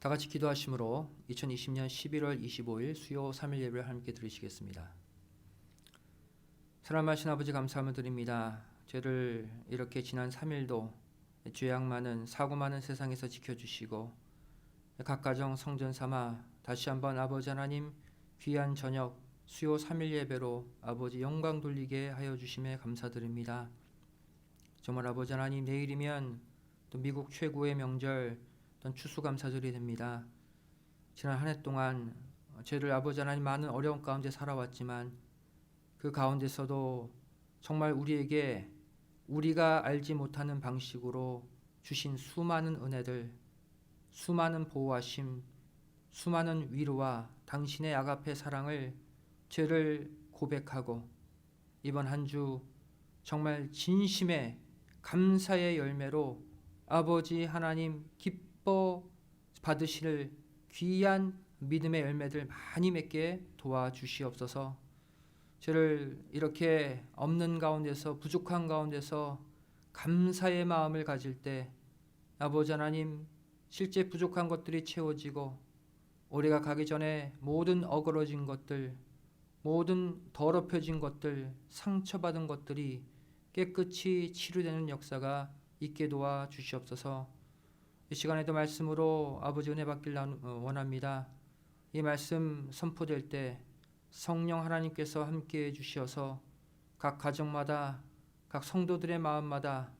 다 같이 기도하심으로 2020년 11월 25일 수요 3일 예배를 함께 드리시겠습니다. 사랑하신 아버지 감사함을 드립니다. 저를 이렇게 지난 3일도 죄악 많은 사고 많은 세상에서 지켜주시고 각 가정 성전 삼아 다시 한번 아버지 하나님 귀한 저녁 수요 3일 예배로 아버지 영광 돌리게 하여 주심에 감사드립니다. 정말 아버지 하나님 내일이면 또 미국 최고의 명절 추수감사절이 됩니다. 지난 한 해 동안 저희를 아버지 하나님 많은 어려움 가운데 살아왔지만 그 가운데서도 정말 우리에게 우리가 알지 못하는 방식으로 주신 수많은 은혜들, 수많은 보호하심, 수많은 위로와 당신의 아가페 사랑을 저희를 고백하고 이번 한 주 정말 진심의 감사의 열매로 아버지 하나님 기뻐 받으실 귀한 믿음의 열매들 많이 맺게 도와주시옵소서. 저를 이렇게 없는 가운데서 부족한 가운데서 감사의 마음을 가질 때 아버지 하나님 실제 부족한 것들이 채워지고 올해가 가기 전에 모든 어그러진 것들, 모든 더럽혀진 것들, 상처받은 것들이 깨끗이 치유되는 역사가 있게 도와주시옵소서. 이 시간에도 말씀으로 아버지 은혜 받길 원합니다. 이 말씀 선포될 때 성령 하나님께서 함께해 주셔서 각 가정마다 각 성도들의 마음마다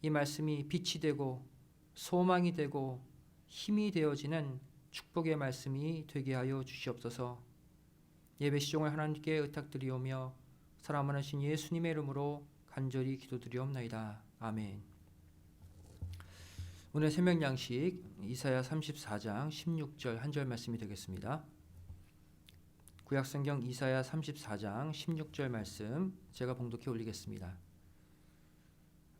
이 말씀이 빛이 되고 소망이 되고 힘이 되어지는 축복의 말씀이 되게 하여 주시옵소서. 예배 시종을 하나님께 의탁드리오며 사랑하신 예수님의 이름으로 간절히 기도드리옵나이다. 아멘. 오늘 새벽 양식 이사야 34장 16절 한 절 말씀이 되겠습니다. 구약성경 이사야 34장 16절 말씀 제가 봉독해 올리겠습니다.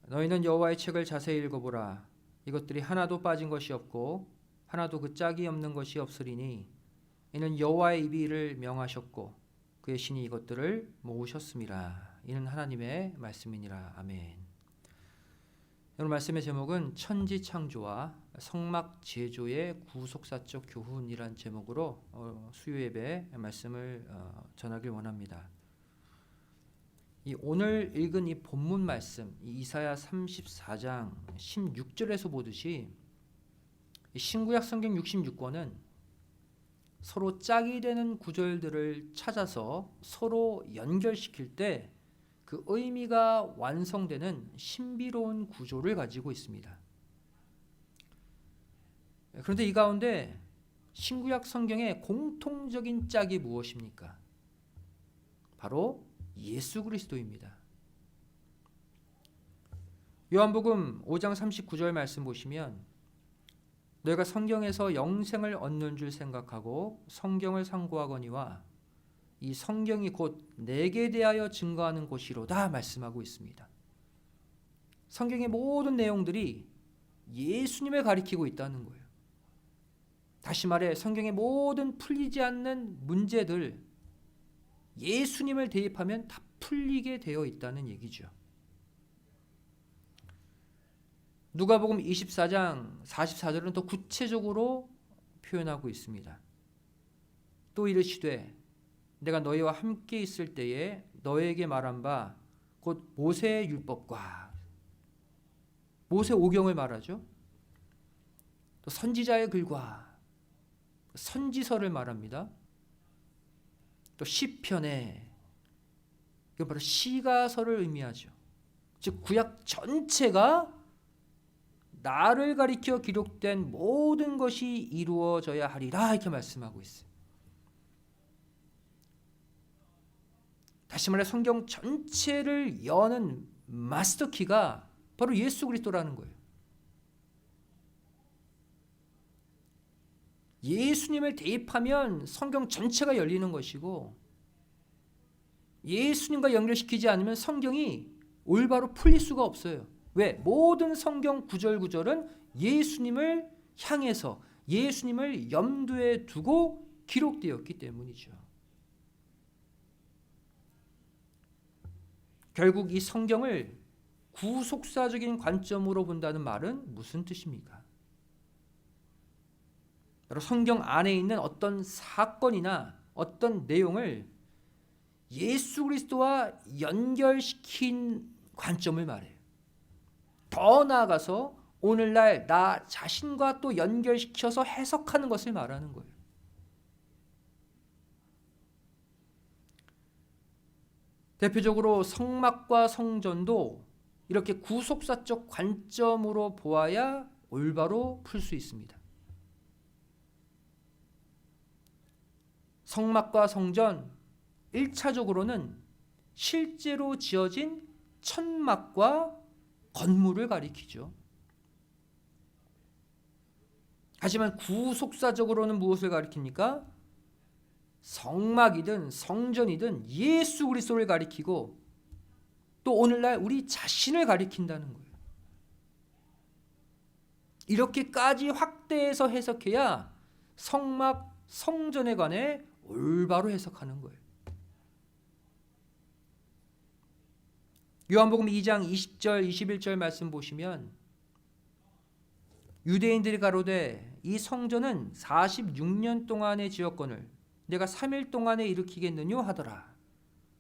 너희는 여호와의 책을 자세히 읽어보라. 이것들이 하나도 빠진 것이 없고 하나도 그 짝이 없는 것이 없으리니 이는 여호와의 입이 이를 명하셨고 그의 신이 이것들을 모으셨음이라. 이는 하나님의 말씀이니라. 아멘. 오늘 말씀의 제목은 천지창조와 성막 제조의 구속사적 교훈이란 제목으로 수요 예배 말씀을 전하길 원합니다. 이 오늘 읽은 이 본문 말씀 이사야 34장 16절에서 보듯이 신구약 성경 66권은 서로 짝이 되는 구절들을 찾아서 서로 연결시킬 때 그 의미가 완성되는 신비로운 구조를 가지고 있습니다. 그런데 이 가운데 신구약 성경의 공통적인 짝이 무엇입니까? 바로 예수 그리스도입니다. 요한복음 5장 39절 말씀 보시면 너희가 성경에서 영생을 얻는 줄 생각하고 성경을 상고하거니와 이 성경이 곧 내게 대하여 증거하는 것이로다 말씀하고 있습니다. 성경의 모든 내용들이 예수님을 가리키고 있다는 거예요. 다시 말해 성경의 모든 풀리지 않는 문제들 예수님을 대입하면 다 풀리게 되어 있다는 얘기죠. 누가복음 24장 44절은 더 구체적으로 표현하고 있습니다. 또 이르시되 내가 너희와 함께 있을 때에 너에게 말한 바 곧 모세의 율법과 모세 오경을 말하죠. 또 선지자의 글과 선지서를 말합니다. 또 시편에 이건 바로 시가서를 의미하죠. 즉 구약 전체가 나를 가리켜 기록된 모든 것이 이루어져야 하리라 이렇게 말씀하고 있어요. 다시 말해 성경 전체를 여는 마스터키가 바로 예수 그리스도라는 거예요. 예수님을 대입하면 성경 전체가 열리는 것이고 예수님과 연결시키지 않으면 성경이 올바로 풀릴 수가 없어요. 왜? 모든 성경 구절구절은 예수님을 향해서 예수님을 염두에 두고 기록되었기 때문이죠. 결국 이 성경을 구속사적인 관점으로 본다는 말은 무슨 뜻입니까? 성경 안에 있는 어떤 사건이나 어떤 내용을 예수 그리스도와 연결시킨 관점을 말해요. 더 나아가서 오늘날 나 자신과 또 연결시켜서 해석하는 것을 말하는 거예요. 대표적으로 성막과 성전도 이렇게 구속사적 관점으로 보아야 올바로 풀 수 있습니다. 성막과 성전 1차적으로는 실제로 지어진 천막과 건물을 가리키죠. 하지만 구속사적으로는 무엇을 가리킵니까? 성막이든 성전이든 예수 그리스도를 가리키고 또 오늘날 우리 자신을 가리킨다는 거예요. 이렇게까지 확대해서 해석해야 성막, 성전에 관해 올바로 해석하는 거예요. 요한복음 2장 20절 21절 말씀 보시면 유대인들이 가로되 이 성전은 46년 동안의 지었거늘 내가 3일 동안에 일으키겠느뇨 하더라.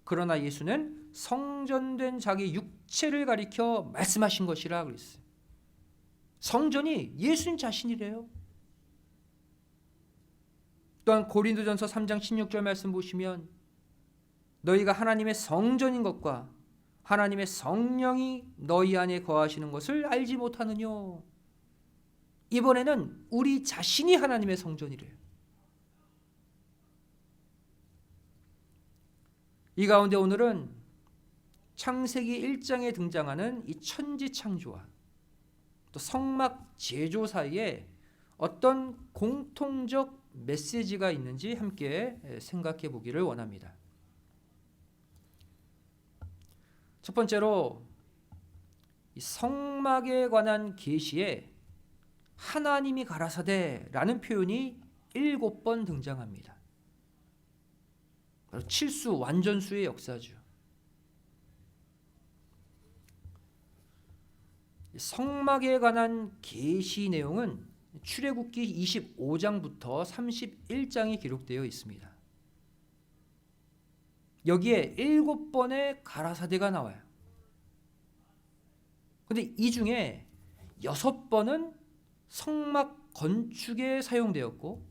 그러나 예수는 성전된 자기 육체를 가리켜 말씀하신 것이라 그랬어요. 성전이 예수님 자신이래요. 또한 고린도전서 3장 16절 말씀 보시면 너희가 하나님의 성전인 것과 하나님의 성령이 너희 안에 거하시는 것을 알지 못하느뇨. 이번에는 우리 자신이 하나님의 성전이래요. 이 가운데 오늘은 창세기 1장에 등장하는 이 천지창조와 또 성막 제조 사이에 어떤 공통적 메시지가 있는지 함께 생각해 보기를 원합니다. 첫 번째로 이 성막에 관한 계시에 하나님이 가라사대라는 표현이 7번 등장합니다. 바로 칠수 완전수의 역사죠. 성막에 관한 계시 내용은 출애굽기 25장부터 31장이 기록되어 있습니다. 여기에 7번의 가라사대가 나와요. 그런데 이 중에 6번은 성막 건축에 사용되었고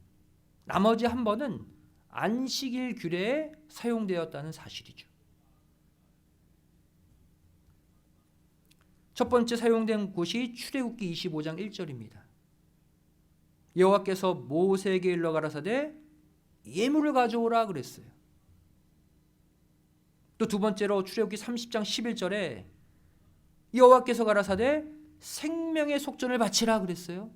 나머지 한 번은 안식일 규례에 사용되었다는 사실이죠. 첫 번째 사용된 곳이 출애굽기 25장 1절입니다. 여호와께서 모세에게 일러 가라사대 예물을 가져오라 그랬어요. 또 두 번째로 출애굽기 30장 11절에 여호와께서 가라사대 생명의 속전을 바치라 그랬어요.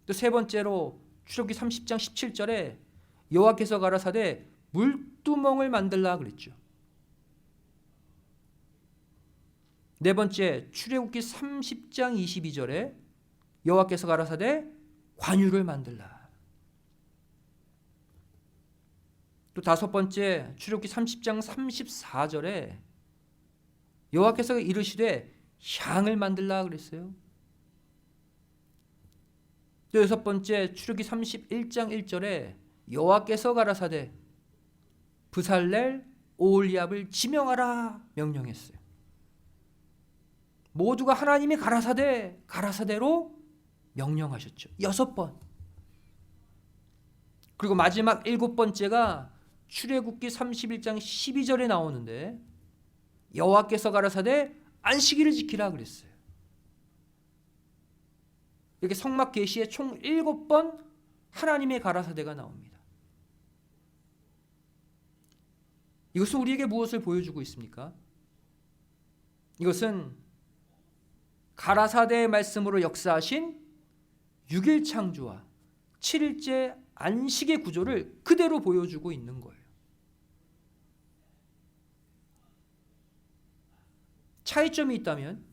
또 세 번째로 출애굽기 30장 17절에 여호와께서 가라사대 물두멍을 만들라 그랬죠. 네 번째 출애굽기 30장 22절에 여호와께서 가라사대 관유를 만들라. 또 다섯 번째 출애굽기 30장 34절에 여호와께서 이르시되 향을 만들라 그랬어요. 또 여섯 번째 출애굽기 31장 1절에 여호와께서 가라사대 브살렐 오홀리압을 지명하라 명령했어요. 모두가 하나님이 가라사대로 명령하셨죠. 6번. 그리고 마지막 7번째가 출애굽기 31장 12절에 나오는데 여호와께서 가라사대 안식일을 지키라 그랬어요. 이렇게 성막 계시에 총 7번 하나님의 가라사대가 나옵니다. 이것은 우리에게 무엇을 보여주고 있습니까? 이것은 가라사대의 말씀으로 역사하신 6일 창조와 7일째 안식의 구조를 그대로 보여주고 있는 거예요. 차이점이 있다면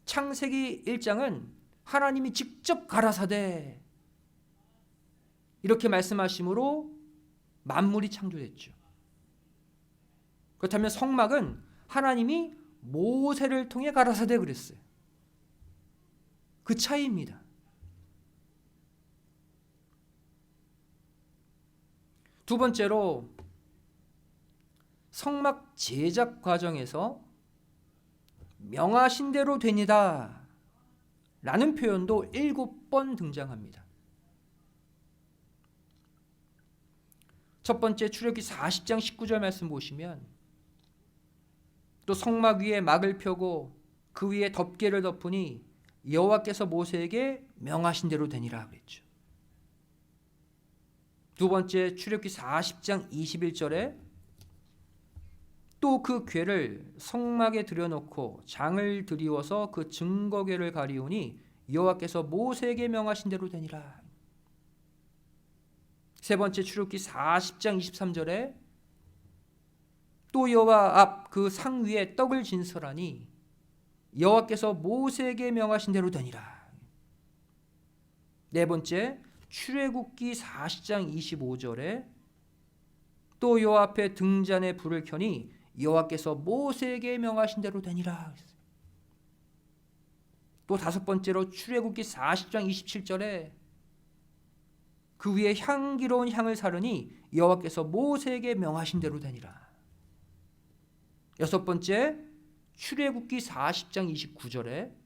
창세기 1장은 하나님이 직접 가라사대 이렇게 말씀하심으로 만물이 창조됐죠. 그렇다면 성막은 하나님이 모세를 통해 가라사대 그랬어요. 그 차이입니다. 두 번째로 성막 제작 과정에서 명하신 대로 되니다 라는 표현도 7번 등장합니다. 첫 번째 출애굽기 40장 19절 말씀 보시면 또 성막 위에 막을 펴고 그 위에 덮개를 덮으니 여호와께서 모세에게 명하신 대로 되니라 그랬죠. 두 번째 출애굽기 40장 21절에 또 그 궤를 성막에 들여놓고 장을 드리워서 그 증거궤를 가리우니 여호와께서 모세에게 명하신 대로 되니라. 세 번째 출애굽기 40장 23절에 또 여호와 앞 그 상 위에 떡을 진설하니 여호와께서 모세에게 명하신 대로 되니라. 네 번째 출애굽기 40장 25절에 또 여호와 앞에 등잔에 불을 켜니 여호와께서 모세에게 명하신 대로 되니라. 또 다섯 번째로 출애굽기 40장 27절에 그 위에 향기로운 향을 사르니 여호와께서 모세에게 명하신 대로 되니라. 여섯 번째 출애굽기 40장 29절에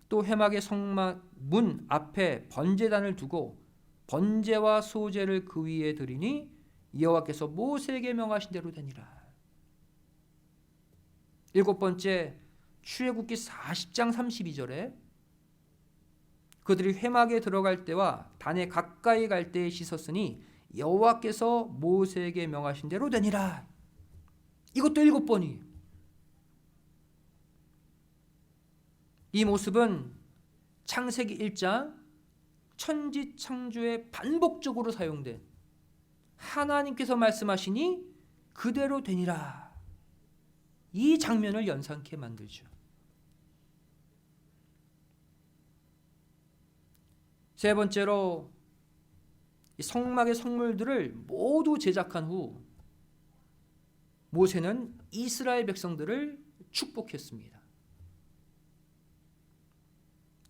또 회막의 성막 문 앞에 번제단을 두고 번제와 소제를 그 위에 드리니 여호와께서 모세에게 명하신 대로 되니라. 일곱 번째 출애굽기 40장 32절에 그들이 회막에 들어갈 때와 단에 가까이 갈 때에 씻었으니 여호와께서 모세에게 명하신 대로 되니라. 이것도 7번이에요. 이 모습은 창세기 1장 천지창조에 반복적으로 사용된 하나님께서 말씀하시니 그대로 되니라. 이 장면을 연상케 만들죠. 세 번째로 이 성막의 성물들을 모두 제작한 후 모세는 이스라엘 백성들을 축복했습니다.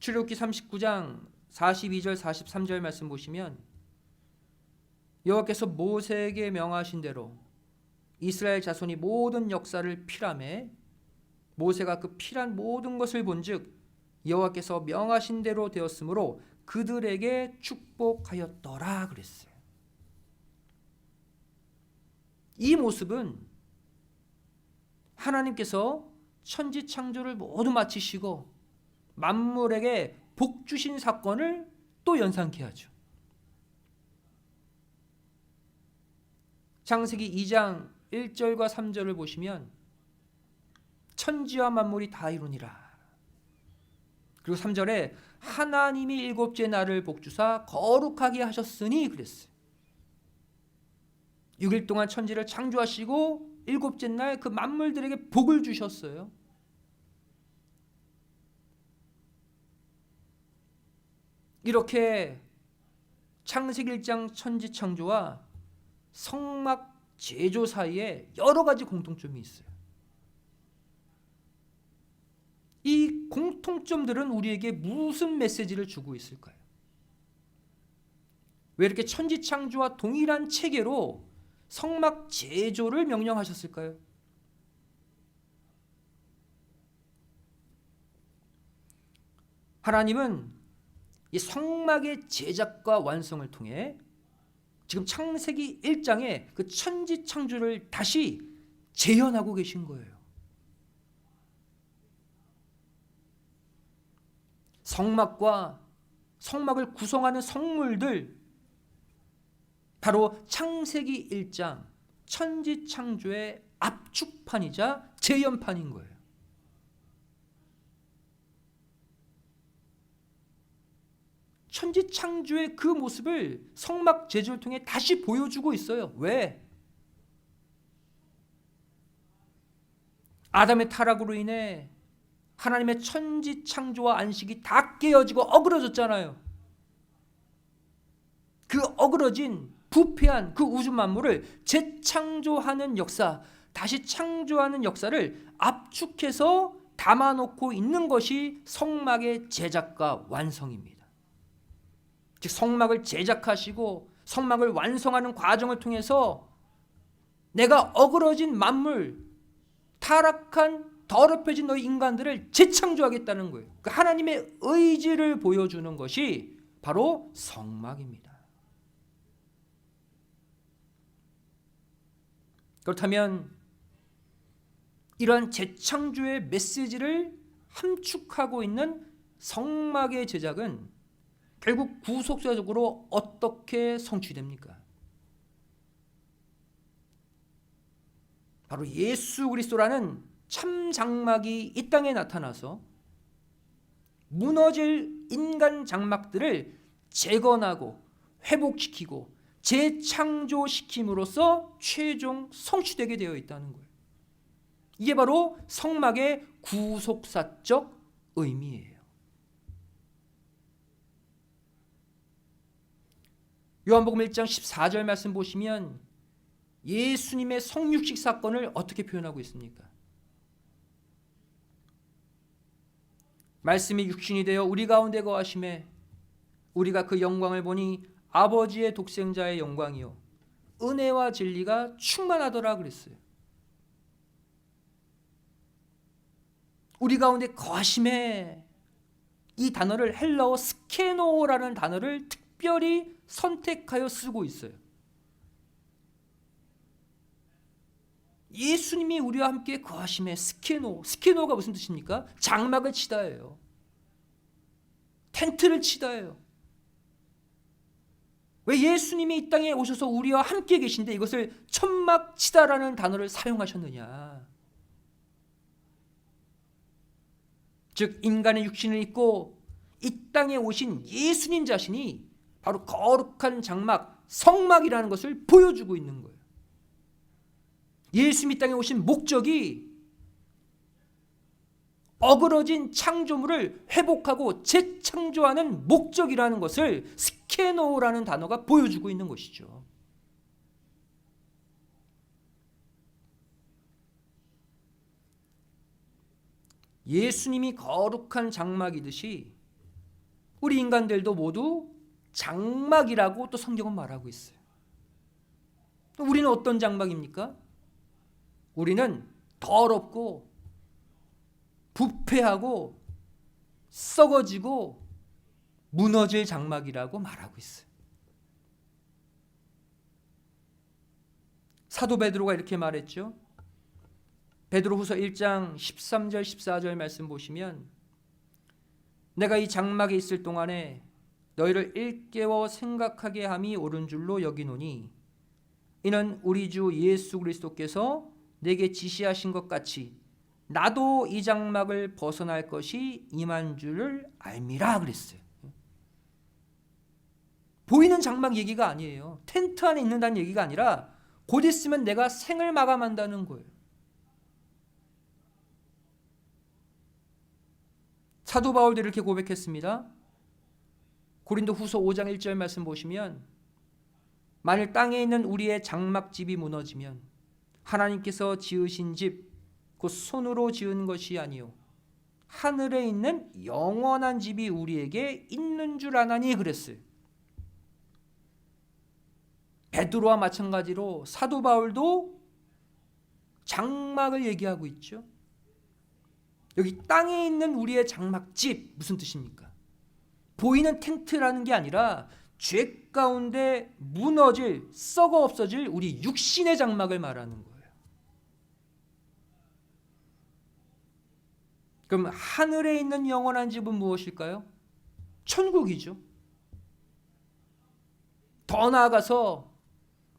출애굽기 39장 42절 43절 말씀 보시면 여호와께서 모세에게 명하신 대로 이스라엘 자손이 모든 역사를 필하매 모세가 그 필한 모든 것을 본즉 여호와께서 명하신 대로 되었으므로 그들에게 축복하였더라 그랬어요. 이 모습은 하나님께서 천지 창조를 모두 마치시고 만물에게 복 주신 사건을 또 연상케 하죠. 창세기 2장 1절과 3절을 보시면 천지와 만물이 다 이루니라. 그리고 3절에 하나님이 일곱째 날을 복주사 거룩하게 하셨으니 그랬어요. 6일 동안 천지를 창조하시고 일곱째 날 그 만물들에게 복을 주셨어요. 이렇게 창세기 1장 천지 창조와 성막 제조 사이에 여러 가지 공통점이 있어요. 이 공통점들은 우리에게 무슨 메시지를 주고 있을까요? 왜 이렇게 천지 창조와 동일한 체계로 성막 제조를 명령하셨을까요? 하나님은 이 성막의 제작과 완성을 통해 지금 창세기 1장의 그 천지 창조를 다시 재현하고 계신 거예요. 성막과 성막을 구성하는 성물들, 바로 창세기 1장 천지 창조의 압축판이자 재현판인 거예요. 천지 창조의 그 모습을 성막 제조를 통해 다시 보여주고 있어요. 왜? 아담의 타락으로 인해 하나님의 천지 창조와 안식이 다 깨어지고 어그러졌잖아요. 그 어그러진 부패한 그 우주 만물을 재창조하는 역사, 다시 창조하는 역사를 압축해서 담아놓고 있는 것이 성막의 제작과 완성입니다. 즉 성막을 제작하시고 성막을 완성하는 과정을 통해서 내가 어그러진 만물, 타락한 더럽혀진 너희 인간들을 재창조하겠다는 거예요. 그 하나님의 의지를 보여주는 것이 바로 성막입니다. 그렇다면 이러한 재창조의 메시지를 함축하고 있는 성막의 제작은 결국 구속사적으로 어떻게 성취됩니까? 바로 예수 그리스도라는 참 장막이 이 땅에 나타나서 무너질 인간 장막들을 재건하고 회복시키고 재창조시킴으로써 최종 성취되게 되어 있다는 거예요. 이게 바로 성막의 구속사적 의미예요. 요한복음 1장 14절 말씀 보시면 예수님의 성육식 사건을 어떻게 표현하고 있습니까? 말씀이 육신이 되어 우리 가운데 거하심에 우리가 그 영광을 보니 아버지의 독생자의 영광이요 은혜와 진리가 충만하더라 그랬어요. 우리 가운데 거하심에, 이 단어를 헬라어 스케노라는 단어를 특별히 선택하여 쓰고 있어요. 예수님이 우리와 함께 거하심에, 스케노가 무슨 뜻입니까? 장막을 치다예요. 텐트를 치다예요. 왜 예수님이 이 땅에 오셔서 우리와 함께 계신데 이것을 천막 치다라는 단어를 사용하셨느냐? 즉 인간의 육신을 입고 이 땅에 오신 예수님 자신이 바로 거룩한 장막, 성막이라는 것을 보여주고 있는 거예요. 예수님이 이 땅에 오신 목적이 어그러진 창조물을 회복하고 재창조하는 목적이라는 것을 스케노라는 단어가 보여주고 있는 것이죠. 예수님이 거룩한 장막이듯이 우리 인간들도 모두 장막이라고 또 성경은 말하고 있어요. 우리는 어떤 장막입니까? 우리는 더럽고 부패하고 썩어지고 무너질 장막이라고 말하고 있어요. 사도 베드로가 이렇게 말했죠. 베드로후서 1장 13절 14절 말씀 보시면 내가 이 장막에 있을 동안에 너희를 일깨워 생각하게 함이 옳은 줄로 여기노니 이는 우리 주 예수 그리스도께서 내게 지시하신 것 같이 나도 이 장막을 벗어날 것이 임한 줄을 알미라 그랬어요. 보이는 장막 얘기가 아니에요. 텐트 안에 있는다는 얘기가 아니라 곧 있으면 내가 생을 마감한다는 거예요. 사도 바울도 이렇게 고백했습니다. 고린도 후서 5장 1절 말씀 보시면 만일 땅에 있는 우리의 장막집이 무너지면 하나님께서 지으신 집 곧 손으로 지은 것이 아니요 하늘에 있는 영원한 집이 우리에게 있는 줄 아나니 그랬어요. 베드로와 마찬가지로 사도 바울도 장막을 얘기하고 있죠. 여기 땅에 있는 우리의 장막집 무슨 뜻입니까? 보이는 텐트라는 게 아니라 죄 가운데 무너질, 썩어 없어질 우리 육신의 장막을 말하는 거예요. 그럼 하늘에 있는 영원한 집은 무엇일까요? 천국이죠. 더 나아가서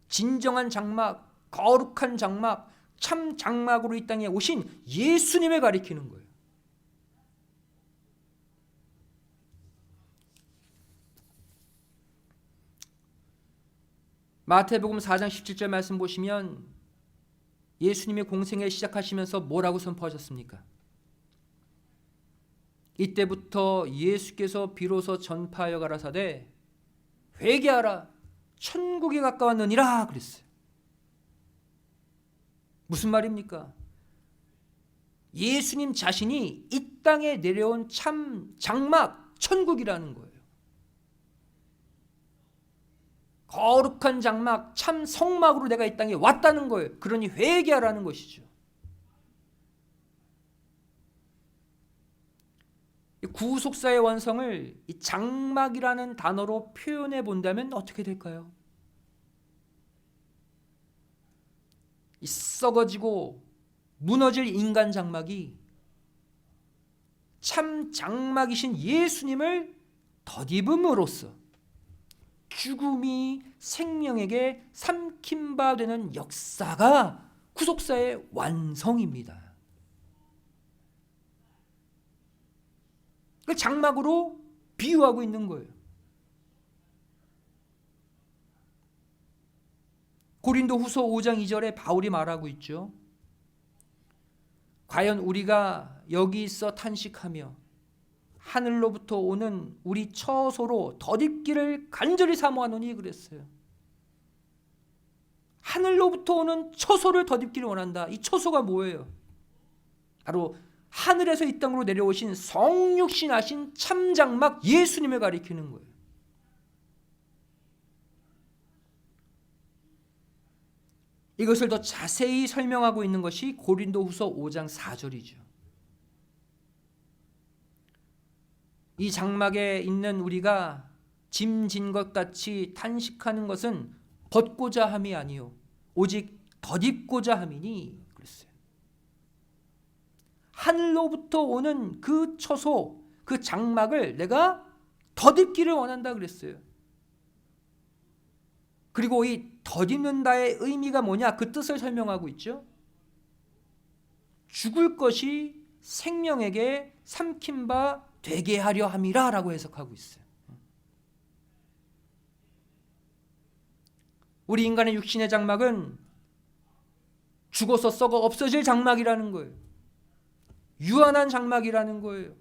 진정한 장막, 거룩한 장막, 참 장막으로 이 땅에 오신 예수님을 가리키는 거예요. 마태복음 4장 17절 말씀 보시면 예수님이 공생을 시작하시면서 뭐라고 선포하셨습니까? 이때부터 예수께서 비로소 전파하여 가라사대 회개하라 천국이 가까웠느니라 그랬어요. 무슨 말입니까? 예수님 자신이 이 땅에 내려온 참 장막 천국이라는 거예요. 거룩한 장막, 참 성막으로 내가 이 땅에 왔다는 거예요. 그러니 회개하라는 것이죠. 구속사의 완성을 이 장막이라는 단어로 표현해 본다면 어떻게 될까요? 이 썩어지고 무너질 인간 장막이 참 장막이신 예수님을 덧입음으로써 죽음이 생명에게 삼킴바 되는 역사가 구속사의 완성입니다. 그 장막으로 비유하고 있는 거예요. 고린도후서 5장 2절에 바울이 말하고 있죠. 과연 우리가 여기 있어 탄식하며 하늘로부터 오는 우리 처소로 덧입기를 간절히 사모하노니 그랬어요. 하늘로부터 오는 처소를 덧입기를 원한다. 이 처소가 뭐예요? 바로 하늘에서 이 땅으로 내려오신 성육신하신 참장막 예수님을 가리키는 거예요. 이것을 더 자세히 설명하고 있는 것이 고린도후서 5장 4절이죠. 이 장막에 있는 우리가 짐진 것 같이 탄식하는 것은 벗고자 함이 아니요 오직 덧입고자 함이니 그랬어요. 하늘로부터 오는 그 처소, 그 장막을 내가 덧입기를 원한다 그랬어요. 그리고 이 덧입는다의 의미가 뭐냐? 그 뜻을 설명하고 있죠. 죽을 것이 생명에게 삼킨 바 되게 하려 함이라 라고 해석하고 있어요. 우리 인간의 육신의 장막은 죽어서 썩어 없어질 장막이라는 거예요. 유한한 장막이라는 거예요.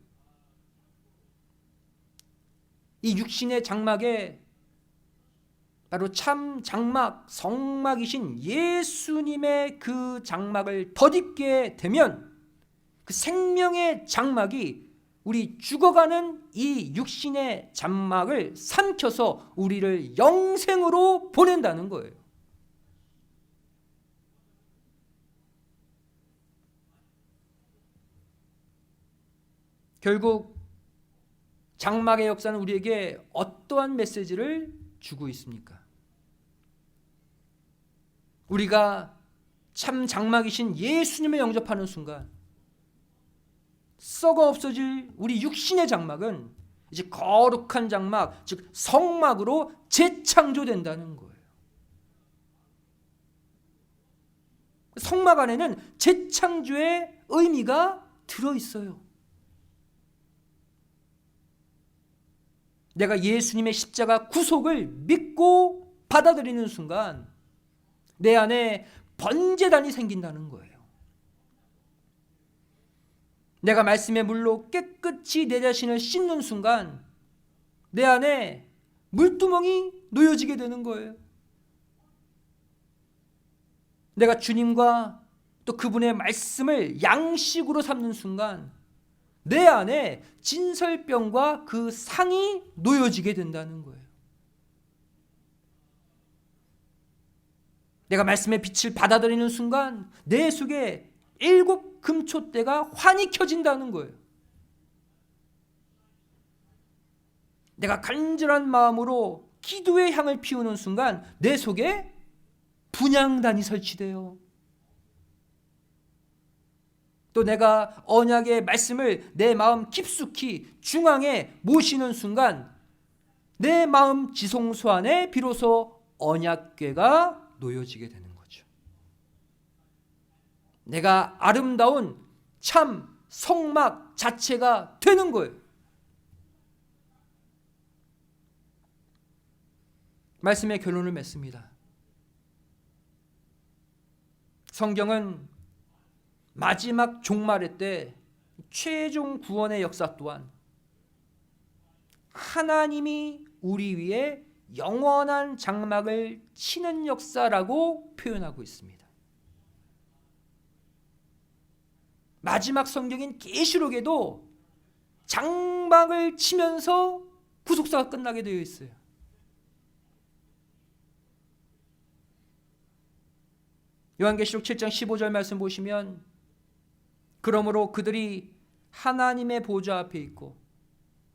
이 육신의 장막에 바로 참 장막, 성막이신 예수님의 그 장막을 덧입게 되면 그 생명의 장막이 우리 죽어가는 이 육신의 장막을 삼켜서 우리를 영생으로 보낸다는 거예요. 결국 장막의 역사는 우리에게 어떠한 메시지를 주고 있습니까? 우리가 참 장막이신 예수님을 영접하는 순간 썩어 없어질 우리 육신의 장막은 이제 거룩한 장막, 즉 성막으로 재창조된다는 거예요. 성막 안에는 재창조의 의미가 들어있어요. 내가 예수님의 십자가 구속을 믿고 받아들이는 순간 내 안에 번제단이 생긴다는 거예요. 내가 말씀의 물로 깨끗이 내 자신을 씻는 순간 내 안에 물두멍이 놓여지게 되는 거예요. 내가 주님과 또 그분의 말씀을 양식으로 삼는 순간 내 안에 진설병과 그 상이 놓여지게 된다는 거예요. 내가 말씀의 빛을 받아들이는 순간 내 속에 7 금초대가 환히 켜진다는 거예요. 내가 간절한 마음으로 기도의 향을 피우는 순간 내 속에 분향단이 설치돼요. 또 내가 언약의 말씀을 내 마음 깊숙이 중앙에 모시는 순간 내 마음 지성소 안에 비로소 언약궤가 놓여지게 되는 거죠. 내가 아름다운 참 성막 자체가 되는 거예요. 말씀의 결론을 맺습니다. 성경은 마지막 종말의 때 최종 구원의 역사 또한 하나님이 우리 위에 영원한 장막을 치는 역사라고 표현하고 있습니다. 마지막 성경인 계시록에도 장막을 치면서 구속사가 끝나게 되어 있어요. 요한계시록 7장 15절 말씀 보시면 그러므로 그들이 하나님의 보좌 앞에 있고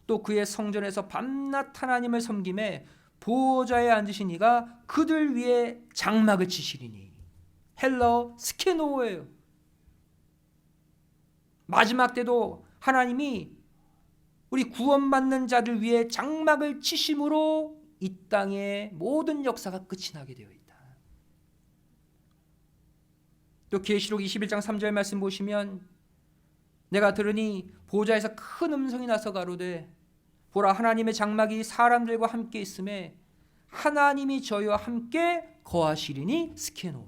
또 그의 성전에서 밤낮 하나님을 섬김에 보좌에 앉으신 이가 그들 위에 장막을 치시리니. 헬러 스케노예요. 마지막 때도 하나님이 우리 구원받는 자들 위에 장막을 치심으로 이 땅의 모든 역사가 끝이 나게 되어 있다. 또 계시록 21장 3절 말씀 보시면 내가 들으니 보좌에서 큰 음성이 나서 가로되 보라 하나님의 장막이 사람들과 함께 있음에 하나님이 저희와 함께 거하시리니 스케노.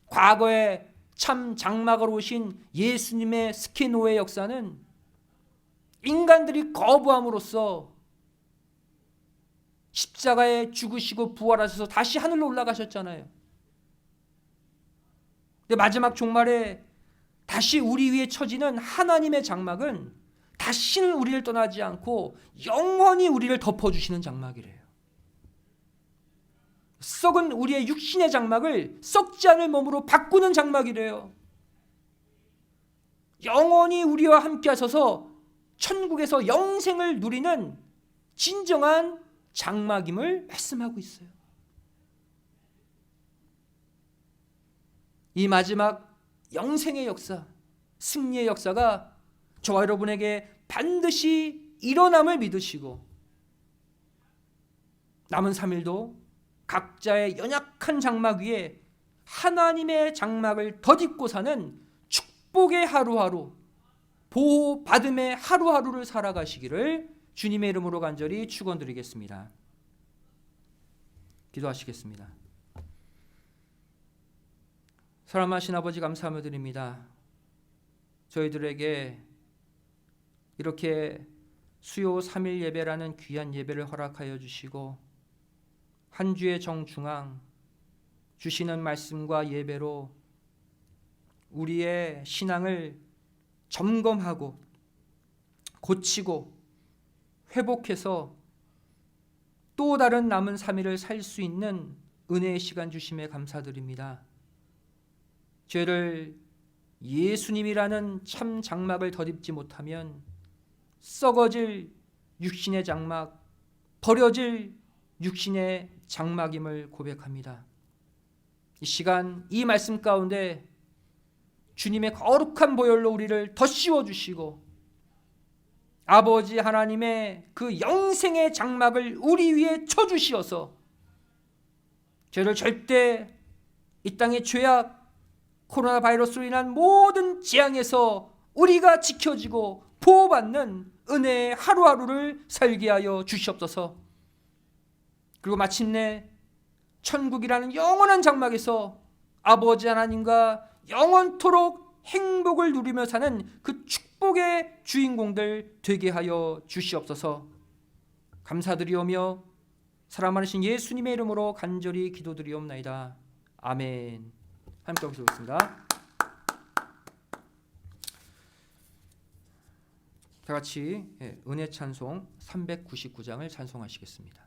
과거에 참 장막으로 오신 예수님의 스케노의 역사는 인간들이 거부함으로써 십자가에 죽으시고 부활하셔서 다시 하늘로 올라가셨잖아요. 근데 마지막 종말에 다시 우리 위에 쳐지는 하나님의 장막은 다시는 우리를 떠나지 않고 영원히 우리를 덮어주시는 장막이래요. 썩은 우리의 육신의 장막을 썩지 않을 몸으로 바꾸는 장막이래요. 영원히 우리와 함께 하셔서 천국에서 영생을 누리는 진정한 장막임을 말씀하고 있어요. 이 마지막 영생의 역사, 승리의 역사가 저와 여러분에게 반드시 일어남을 믿으시고 남은 3일도 각자의 연약한 장막 위에 하나님의 장막을 덧입고 사는 축복의 하루하루, 보호받음의 하루하루를 살아가시기를 주님의 이름으로 간절히 축원드리겠습니다. 기도하시겠습니다. 사랑하신 아버지 감사하며 드립니다. 저희들에게 이렇게 수요 3일 예배라는 귀한 예배를 허락하여 주시고 한 주의 정중앙 주시는 말씀과 예배로 우리의 신앙을 점검하고 고치고 회복해서 또 다른 남은 3일을 살 수 있는 은혜의 시간 주심에 감사드립니다. 죄를 예수님이라는 참 장막을 덧입지 못하면 썩어질 육신의 장막, 버려질 육신의 장막임을 고백합니다. 이 시간 이 말씀 가운데 주님의 거룩한 보혈로 우리를 덧씌워 주시고 아버지 하나님의 그 영생의 장막을 우리 위에 쳐주시어서 죄를 절대 이 땅의 죄악 코로나 바이러스로 인한 모든 재앙에서 우리가 지켜지고 보호받는 은혜의 하루하루를 살게 하여 주시옵소서. 그리고 마침내 천국이라는 영원한 장막에서 아버지 하나님과 영원토록 행복을 누리며 사는 그 축복의 주인공들 되게 하여 주시옵소서. 감사드리오며 사랑 많으신 예수님의 이름으로 간절히 기도드리옵나이다. 아멘. 함께 기도하겠습니다. 다 같이 은혜 찬송 399장을 찬송하시겠습니다.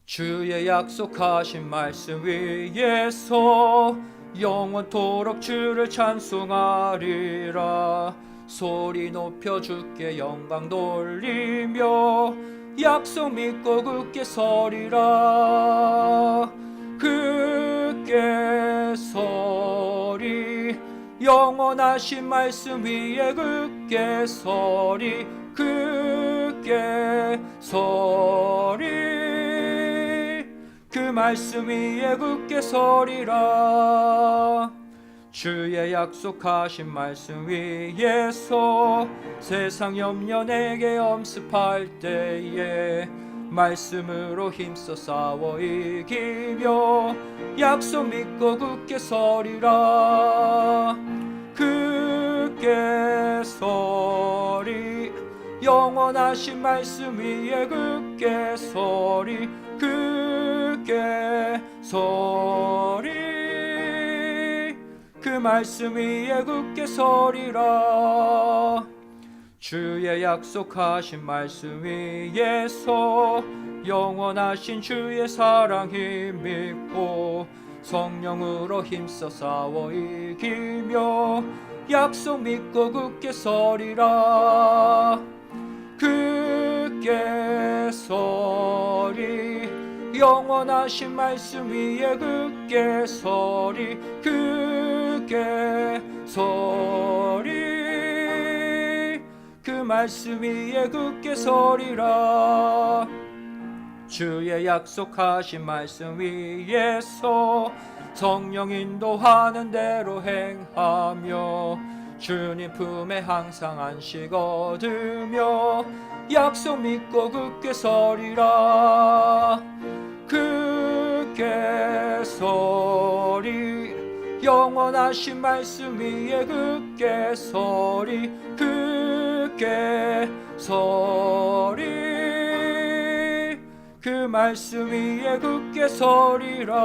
주의 약속하신 말씀 위에서 영원토록 주를 찬송하리라. 소리 높여 주께 영광 돌리며 약속 믿고 굳게 서리라. 굳게 서리 영원하신 말씀 위에 굳게 서리. 굳게 서리 그 말씀 위에 굳게 서리라. 주의 약속하신 말씀 위에서 세상 염려 내게 엄습할 때에 말씀으로 힘써 싸워 이기며 약속 믿고 굳게 서리라. 굳게 서리 영원하신 말씀 위에 굳게 서리. 굳게 서리 그 말씀 위에 굳게 서리라. 주의 약속하신 말씀 위에서 영원하신 주의 사랑 힘입고 성령으로 힘써 싸워 이기며 약속 믿고 굳게 서리라. 굳게 서리 영원하신 말씀 위에 굳게 서리 굳게 서리 그 말씀 위에 굳게 서리라. 주의 약속하신 말씀 위에서 성령 인도하는 대로 행하며 주님 품에 항상 안식 얻으며 약속 믿고 굳게 서리라. 굳게 서리 영원하신 말씀 위에 굳게 서리 굳게 서리 그 말씀 위에 굳게 서리라.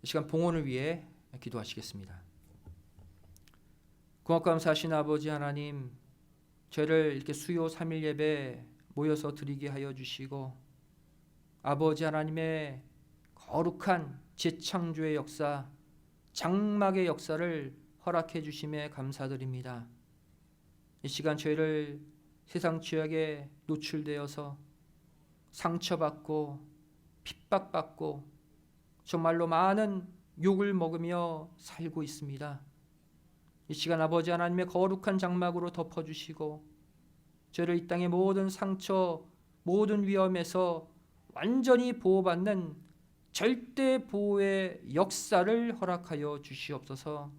이 시간 봉헌을 위해 기도하시겠습니다. 고맙고 감사하신 아버지 하나님, 저를 이렇게 수요 3일 예배 모여서 드리게 하여 주시고 아버지 하나님의 거룩한 재창조의 역사, 장막의 역사를 허락해 주심에 감사드립니다. 이 시간 저희를 세상 죄악에 노출되어서 상처받고 핍박받고 정말로 많은 욕을 먹으며 살고 있습니다. 이 시간 아버지 하나님의 거룩한 장막으로 덮어주시고 저를 이 땅의 모든 상처, 모든 위험에서 완전히 보호받는 절대 보호의 역사를 허락하여 주시옵소서.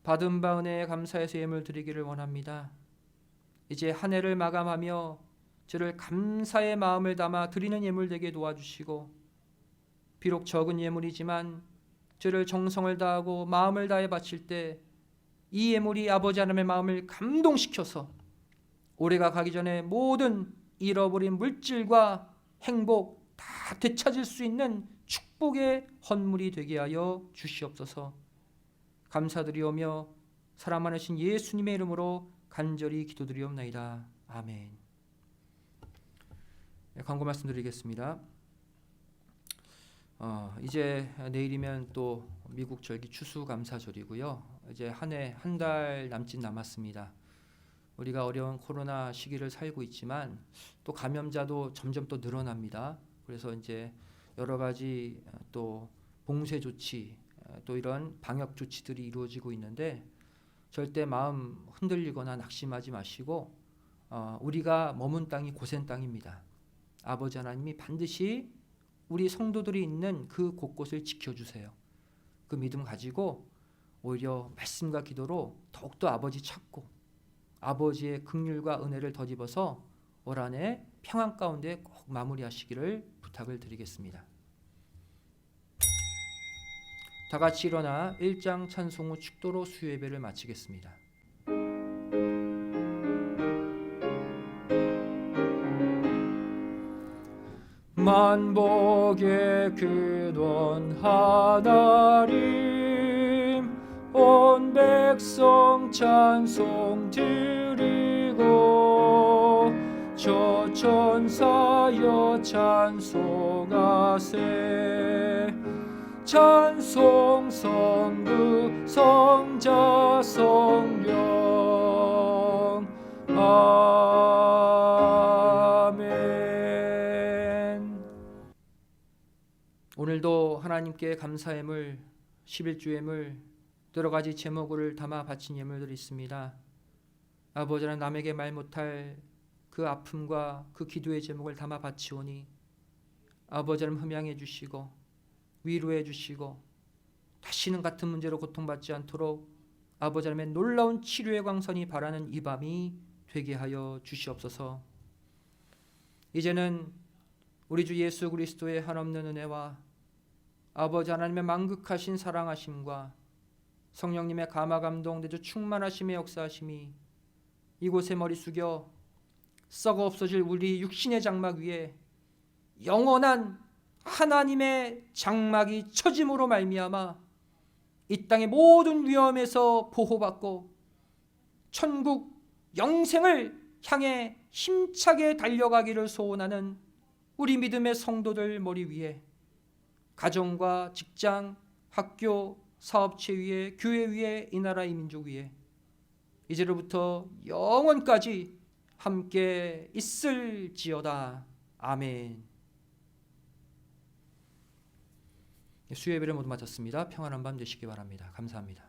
받은 바 은혜에 감사해서 예물 드리기를 원합니다. 이제 한 해를 마감하며 저를 감사의 마음을 담아 드리는 예물 되게 도와주시고 비록 적은 예물이지만 저를 정성을 다하고 마음을 다해 바칠 때 이 예물이 아버지 하나님의 마음을 감동시켜서 올해가 가기 전에 모든 잃어버린 물질과 행복 다 되찾을 수 있는 축복의 헌물이 되게 하여 주시옵소서. 감사드리오며 사랑 많으신 예수님의 이름으로 간절히 기도드리옵나이다. 아멘. 광고 말씀드리겠습니다. 이제 내일이면 또 미국 절기 추수감사절이고요. 이제 한 해 한 달 남짓 남았습니다. 우리가 어려운 코로나 시기를 살고 있지만 또 감염자도 점점 또 늘어납니다. 그래서 이제 여러 가지 또 봉쇄 조치, 또 이런 방역 조치들이 이루어지고 있는데 절대 마음 흔들리거나 낙심하지 마시고 우리가 머문 땅이 고센 땅입니다. 아버지 하나님이 반드시 우리 성도들이 있는 그 곳곳을 지켜주세요. 그 믿음 가지고 오히려 말씀과 기도로 더욱더 아버지 찾고 아버지의 긍휼과 은혜를 덧입어서 올 한 해 평안 가운데 꼭 마무리하시기를 부탁을 드리겠습니다. 다 같이 일어나 1장 찬송 후 축도로 수요 예배를 마치겠습니다. 만복의 근원 하나님 온 백성 찬송 드리고 저 천사여 찬송하세 찬송 성부 성자 성령 아멘. 오늘도 하나님께 감사 예물 11주 예물 여러 가지 제목을 담아 바친 예물들이 있습니다. 아버지는 남에게 말 못할 그 아픔과 그 기도의 제목을 담아 바치오니 아버지는 흠양해 주시고 위로해 주시고 다시는 같은 문제로 고통받지 않도록 아버지 하나님의 놀라운 치료의 광선이 바라는 이 밤이 되게 하여 주시옵소서. 이제는 우리 주 예수 그리스도의 한없는 은혜와 아버지 하나님의 만극하신 사랑하심과 성령님의 감화감동 내주 충만하심의 역사하심이 이곳에 머리 숙여 썩어 없어질 우리 육신의 장막 위에 영원한 하나님의 장막이 처짐으로 말미암아 이 땅의 모든 위험에서 보호받고 천국 영생을 향해 힘차게 달려가기를 소원하는 우리 믿음의 성도들 머리 위에, 가정과 직장, 학교, 사업체 위에, 교회 위에, 이 나라 이 민족 위에 이제로부터 영원까지 함께 있을지어다. 아멘. 수요 예배를 모두 마쳤습니다. 평안한 밤 되시기 바랍니다. 감사합니다.